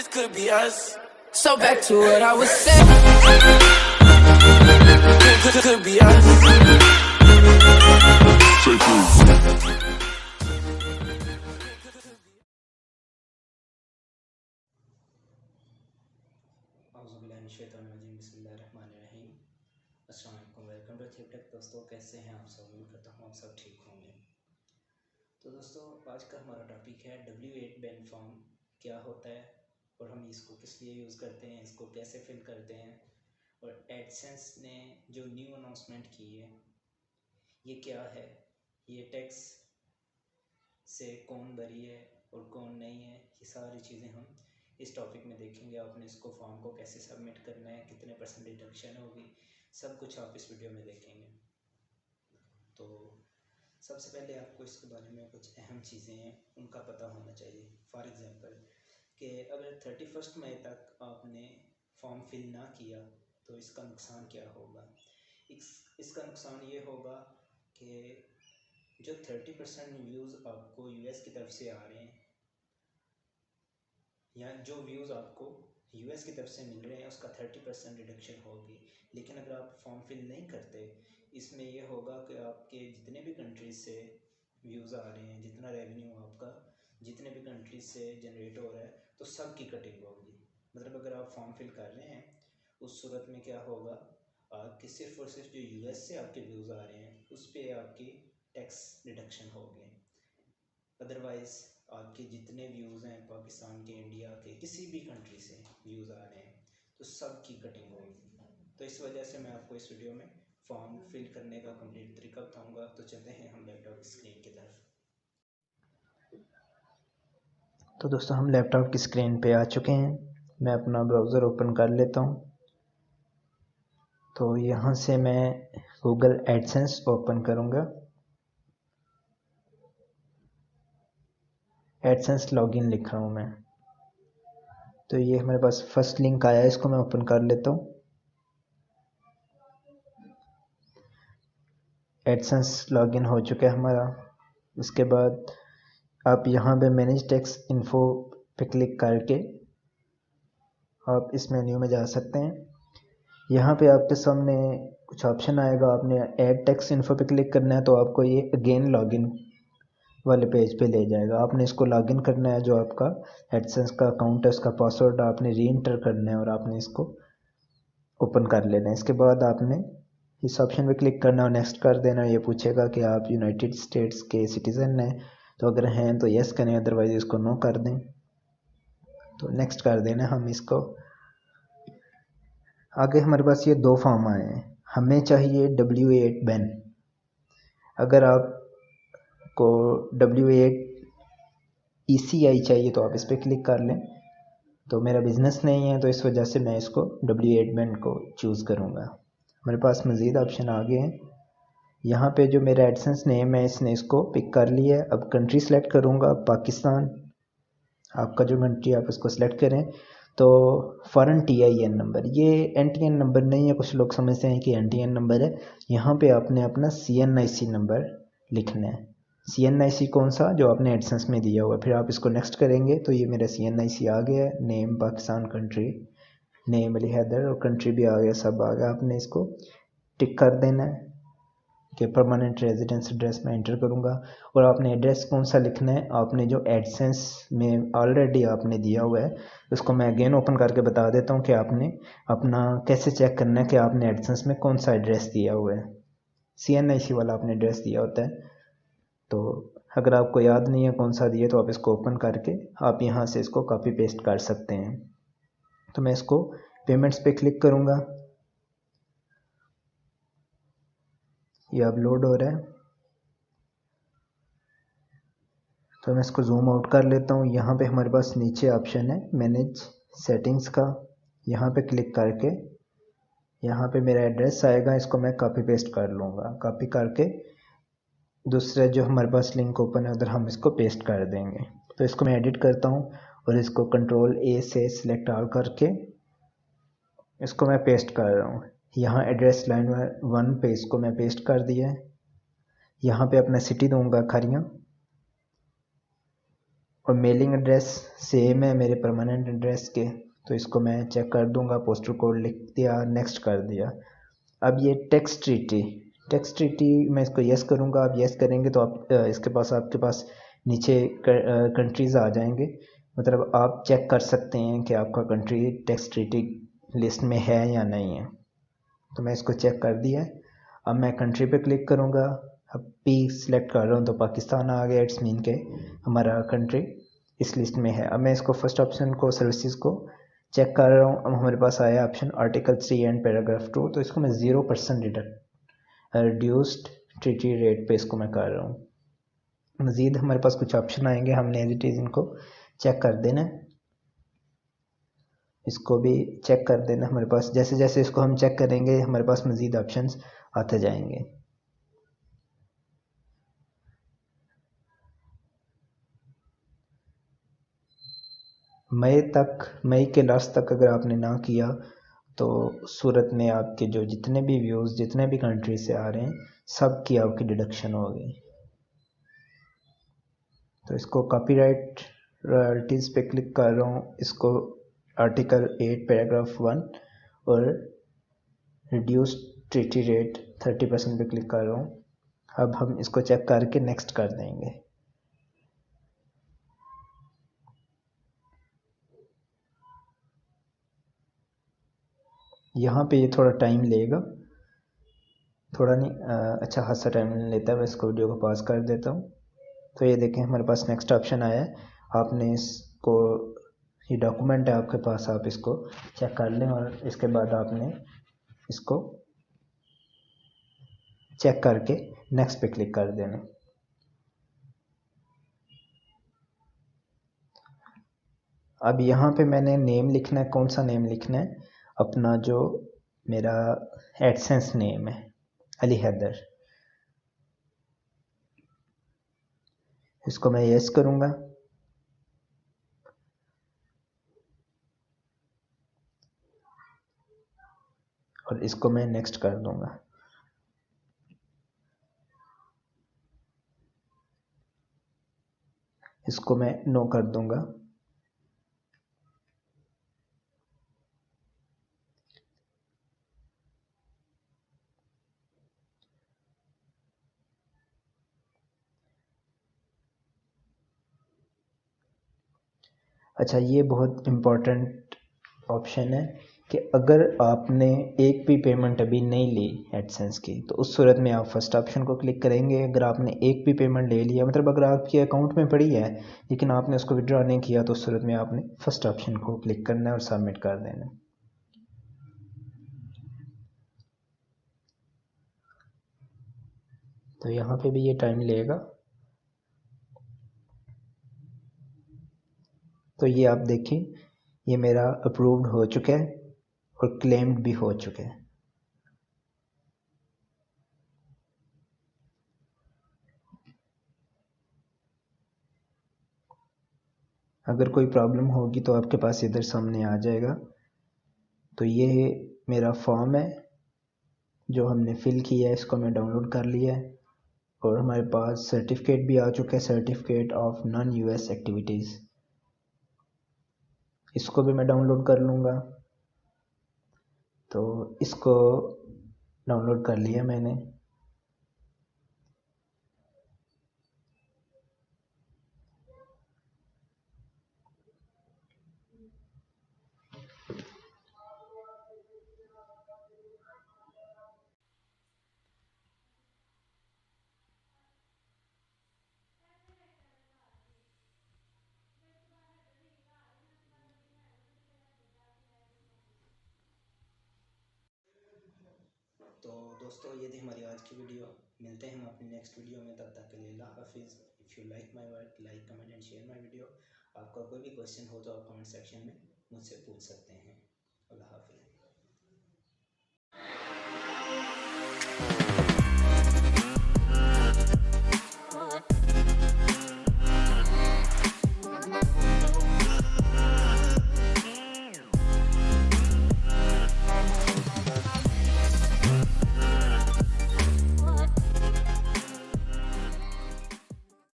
this could be us. So back to what I was saying. Could be us. अस्सलाम वालेकुम, welcome to थिपटेक। दोस्तों कैसे हैं आप सब? उम्मीद करता हूँ आप सब ठीक होंगे। तो दोस्तों आज का हमारा टॉपिक है W8 बैन फॉर्म क्या होता है और हम इसको किस लिए यूज़ करते हैं, इसको कैसे फिल करते हैं, और एडसेंस ने जो न्यू अनाउंसमेंट की है ये क्या है, ये टैक्स से कौन बरी है और कौन नहीं है, ये सारी चीज़ें हम इस टॉपिक में देखेंगे। आपने इसको फॉर्म को कैसे सबमिट करना है, कितने % डिडक्शन होगी, सब कुछ आप इस वीडियो में देखेंगे। तो सबसे पहले आपको इसके बारे में कुछ अहम चीज़ें हैं उनका पता होना चाहिए। फॉर एग्ज़ाम्पल कि अगर 31 मई तक आपने फॉर्म फिल ना किया तो इसका नुकसान क्या होगा। इसका नुकसान ये होगा कि जो 30% व्यूज़ आपको यूएस की तरफ से आ रहे हैं या जो व्यूज़ आपको यूएस की तरफ से मिल रहे हैं उसका 30% रिडक्शन होगी। लेकिन अगर आप फॉर्म फिल नहीं करते, इसमें यह होगा कि आपके जितने भी कंट्रीज से व्यूज़ आ रहे हैं, जितना रेवेन्यू आपका जितने भी कंट्रीज से जनरेट हो रहा है, तो सब की कटिंग होगी। मतलब अगर आप फॉर्म फिल कर रहे हैं उस सूरत में क्या होगा, आपकी सिर्फ और सिर्फ जो यूएस से आपके व्यूज़ आ रहे हैं उस पर आपकी टैक्स रिडक्शन होगी। अदरवाइज़ आपके जितने व्यूज़ हैं पाकिस्तान के, इंडिया के, किसी भी कंट्री से व्यूज़ आ रहे हैं तो सब की कटिंग होगी। तो इस वजह से मैं आपको इस वीडियो में फॉर्म फिल करने का कंप्लीट तरीका बताऊंगा। तो चलते हैं हम लैपटॉप की स्क्रीन की तरफ। तो दोस्तों हम लैपटॉप की स्क्रीन पे आ चुके हैं। मैं अपना ब्राउज़र ओपन कर लेता हूँ। तो यहाँ से मैं गूगल एडसेंस ओपन करूँगा। एडसेंस लॉगिन लिख रहा हूँ मैं। तो ये हमारे पास फर्स्ट लिंक आया है, इसको मैं ओपन कर लेता हूँ। एडसेंस लॉगिन हो चुका है हमारा। उसके बाद आप यहाँ पे मैनेज टैक्स इन्फो पे क्लिक करके आप इस मेन्यू में जा सकते हैं। यहाँ पे आपके सामने कुछ ऑप्शन आएगा, आपने ऐड टैक्स इन्फो पे क्लिक करना है तो आपको ये अगेन लॉगिन वाले पेज पे ले जाएगा। आपने इसको लॉगिन करना है, जो आपका एडसेंस का अकाउंट है उसका पासवर्ड आपने री एंटर करना है और आपने इसको ओपन कर लेना है। इसके बाद आपने इस ऑप्शन पे क्लिक करना और नेक्स्ट कर देना। ये पूछेगा कि आप यूनाइटेड स्टेट्स के सिटीज़न हैं, तो अगर हैं तो यस करें, अदरवाइज़ इसको नो कर दें। तो नेक्स्ट कर देना हम इसको। आगे हमारे पास ये दो फॉर्म आए हैं। हमें चाहिए W8 बैन। अगर आपको W8 ECI चाहिए तो आप इस पर क्लिक कर लें। तो मेरा बिज़नेस नहीं है तो इस वजह से मैं इसको W8 बैन को चूज़ करूँगा। मेरे पास मज़ीद ऑप्शन आ गए हैं। यहाँ पे जो मेरा एडसेंस नेम है इसने इसको पिक कर लिया है। अब कंट्री सेलेक्ट करूँगा, पाकिस्तान। आपका जो कंट्री आप उसको सेलेक्ट करें। तो फॉरेन TIN नंबर, ये NTN नंबर नहीं है। कुछ लोग समझते हैं कि NTN नंबर है। यहाँ पे आपने अपना CNIC नंबर लिखना है। CNIC कौन सा, जो आपने एडसेंस में दिया हुआ है। फिर आप इसको नेक्स्ट करेंगे तो ये मेरा CNIC आ गया है। Name Pakistan, country name Ali Haidar, और कंट्री भी आ गया, सब आ गया। आपने इसको टिक कर देना है कि परमानेंट रेजिडेंस एड्रेस मैं एंटर करूंगा। और आपने एड्रेस कौन सा लिखना है, आपने जो एडसेंस में ऑलरेडी आपने दिया हुआ है उसको मैं अगेन ओपन करके बता देता हूँ कि आपने अपना कैसे चेक करना है कि आपने एडसेंस में कौन सा एड्रेस दिया हुआ है। CNIC वाला आपने एड्रेस दिया होता है। तो अगर आपको याद नहीं है कौन सा दिया तो आप इसको ओपन करके आप यहाँ से इसको कॉपी पेस्ट कर सकते हैं। तो मैं इसको पेमेंट्स पे क्लिक करूँगा। ये अपलोड हो रहा है तो मैं इसको जूम आउट कर लेता हूँ। यहाँ पे हमारे पास नीचे ऑप्शन है मैनेज सेटिंग्स का। यहाँ पे क्लिक करके यहाँ पे मेरा एड्रेस आएगा, इसको मैं कॉपी पेस्ट कर लूँगा। कॉपी करके दूसरा जो हमारे पास लिंक ओपन है उधर हम इसको पेस्ट कर देंगे। तो इसको मैं एडिट करता हूँ और इसको Ctrl+A से सिलेक्ट ऑल करके इसको मैं पेस्ट कर रहा हूँ। यहाँ एड्रेस लाइन 1 पे इसको मैं पेस्ट कर दिया है। यहाँ पे अपना सिटी दूंगा खरियाँ। और मेलिंग एड्रेस सेम है मेरे परमानेंट एड्रेस के, तो इसको मैं चेक कर दूंगा, पोस्टल कोड लिख दिया, नेक्स्ट कर दिया। अब ये टैक्स ट्रीटी मैं इसको यस करूंगा। आप यस करेंगे तो आप इसके पास आपके पास नीचे कंट्रीज़ आ जाएंगे, मतलब आप चेक कर सकते हैं कि आपका कंट्री टैक्स ट्रीटी लिस्ट में है या नहीं है। तो मैं इसको चेक कर दिया है। अब मैं कंट्री पे क्लिक करूँगा। अब पी सिलेक्ट कर रहा हूँ तो पाकिस्तान आ गया, इट्स मीन के हमारा कंट्री इस लिस्ट में है। अब मैं इसको फर्स्ट ऑप्शन को सर्विसेज को चेक कर रहा हूँ। अब हमारे पास आया ऑप्शन आर्टिकल 3 एंड पैराग्राफ 2, तो इसको मैं 0% रिड्यूस्ड ट्रीटी रेट पे इसको मैं कर रहा हूँ। मज़ीद हमारे पास कुछ ऑप्शन आएंगे, हमने एज इट इज़ इनको चेक कर देना है। इसको भी चेक कर देना हमारे पास, जैसे जैसे इसको हम चेक करेंगे हमारे पास मज़ीद ऑप्शंस आते जाएंगे। मई के लास्ट तक अगर आपने ना किया तो सूरत में आपके जो जितने भी व्यूज़ जितने भी कंट्री से आ रहे हैं सब की आपकी डिडक्शन होगी। तो इसको कॉपीराइट रॉयल्टीज़ पे क्लिक कर रहा हूँ, इसको आर्टिकल 8 पैराग्राफ 1 और रिड्यूस ट्रीटी रेट 30% पे क्लिक कर रहा हूँ। अब हम इसको चेक करके नेक्स्ट कर देंगे। यहाँ पे ये थोड़ा टाइम लेगा, थोड़ा नहीं अच्छा खासा टाइम लेता है। मैं इसको वीडियो को पॉज कर देता हूँ। तो ये देखें हमारे पास नेक्स्ट ऑप्शन आया है। आपने इसको, ये डॉक्यूमेंट है आपके पास, आप इसको चेक कर लें और इसके बाद आपने इसको चेक करके नेक्स्ट पे क्लिक कर देना। अब यहाँ पे मैंने नेम लिखना है, कौन सा नेम लिखना है? अपना जो मेरा एडसेंस नेम है, अली हैदर। इसको मैं यस करूँगा। और इसको मैं नेक्स्ट कर दूँगा। इसको मैं नो कर दूँगा। अच्छा, ये बहुत इम्पोर्टेंट ऑप्शन है कि अगर आपने एक भी पेमेंट अभी नहीं ली एडसेंस की तो उस सूरत में आप फर्स्ट ऑप्शन को क्लिक करेंगे। अगर आपने एक भी पेमेंट ले लिया, मतलब अगर आपके अकाउंट में पड़ी है लेकिन आपने उसको विड्रॉ नहीं किया, तो उस सूरत में आपने फर्स्ट ऑप्शन को क्लिक करना है और सबमिट कर देना है। तो यहाँ पे भी ये टाइम लेगा। तो ये आप देखें, ये मेरा अप्रूव्ड हो चुका है और क्लेम्ड भी हो चुका है। अगर कोई प्रॉब्लम होगी तो आपके पास इधर सामने आ जाएगा। तो ये मेरा फॉर्म है जो हमने फिल किया है, इसको मैं डाउनलोड कर लिया है और हमारे पास सर्टिफिकेट भी आ चुका है, certificate of non US activities. इसको भी मैं डाउनलोड कर लूँगा। तो इसको डाउनलोड कर लिया मैंने। तो दोस्तों, ये थी हमारी आज की वीडियो। मिलते हैं हम अपनी नेक्स्ट वीडियो में, तब तक के लिए अल्लाह हाफिज़। If you like my work, like comment and share my video. आपका कोई भी क्वेश्चन हो तो आप कमेंट सेक्शन में मुझसे पूछ सकते हैं। अल्लाह हाफिज़।